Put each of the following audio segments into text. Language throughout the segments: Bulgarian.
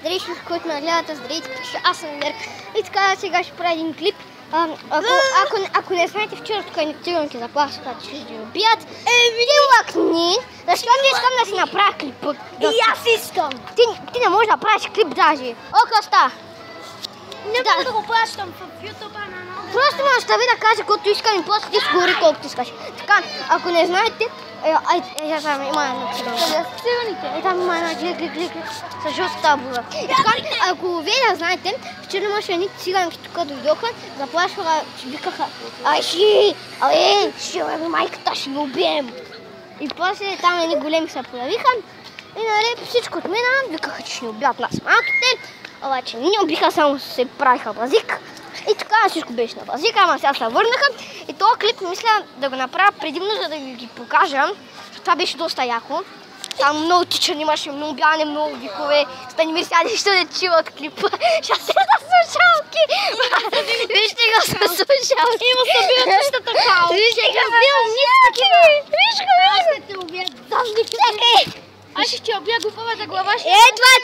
Здравейте, който ме гледате, здравейте, аз съм Мерк. И така сега ще правя един клип. Ако не знаете, вчера тук тигънки заплашваха, че ще ги убият. Ти лъкни, защото искам да си направя клип. И аз искам. Ти не можеш да правиш клип даже. О, Коста! Не мога да го плащам в YouTube-а на много. Просто можеш да ви да кажа каквото искам и после ти сгори колкото искаш. Така, ако не знаете, там има една циганите. Там има една глик с жълта табула. Така, ако вие не знаете, вчера имаше едни циганки тук дойдоха, заплашваха, че викаха: майката ще ги убием. И после там едни големи се появиха и нали всичко отмина, викаха, че ще ни убият нас малките. Обаче не убиха, само се правиха базик. И така всичко беше на базика, ама сега се върнаха. И този клип мисля да го направя предимно, за да ги покажа. Това беше доста яко. Там много тичане имаше, много бягане, много викове. Станимир сега нещо не чува от клипа. Ще се да слушалки. Вижте го с слушалки. Има събират същата као. Вижте го с Виж го, Аз ще те убият. чакай. Аз ще ти убия глуповата глава. Това е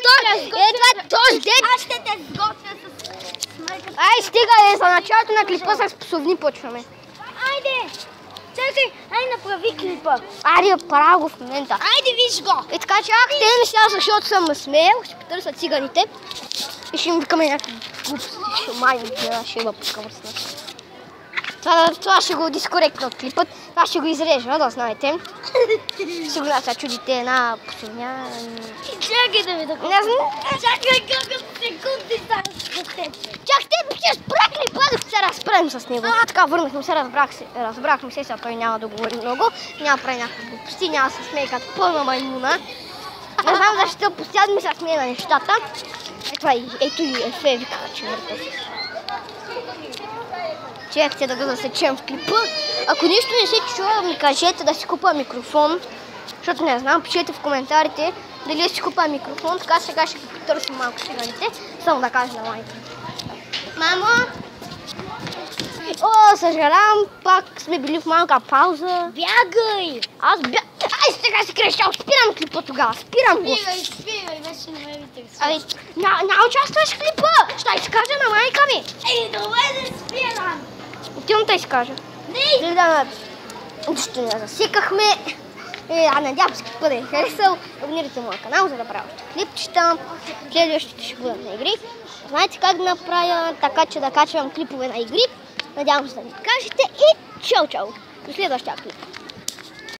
този дед. Аз ще те сготвя с майката. Ай, стига за началото на клипа с псовни почваме. Айде! Чакай, ай направи клипа. Айде, правя го в момента. Айде, виж го. И така чакайте ми сега, защото съм смеял, ще потърся циганите и ще им викаме някакви глупости. Ще има подкамърсна. Това ще го дискоректно от клипът. Това ще го изрежа, да знаете. Сигурно се чудите една посовня. Чакай да ми да го. Не знам. Чакай колко секунди са за теб. Чакайте, ще спра клипа, да се разправим с него. Така върнахме се, разбрахме се, сега той няма да говори много. Няма прави някакви глупости, няма да се смее като пълна маймуна. Не знам защо постоянно ми се смее на нещата. Ето и Ефе викаха, че мъртъв. Чакайте да го засечем в клипа. Ако нищо не се чува, ми кажете да си купа микрофон. Защото не знам, пишете в коментарите дали си купа микрофон. Така сега ще потърсим малко циганите. Само да кажа на майка. Мамо! О, съжалявам, пак сме били в малка пауза. Бягай! Ай, сега си крещял, спирам клипа тогава, спирам го. Спирай, вече не ме интересува. Ай, няма участваш в клипа, ще изкажа на майка ми. Ей, добре да спирам. Отивам да изкажа. Не! Нищо не засикахме. Надявам се клипа да е харесал. Абонирайте моя канал, за да правя още клипчета. Следващите ще бъдат на игри. Знаете как да направя така, че да качвам клипове на игри. Надявам се да ми кажете и чао-чао. До следващия клип.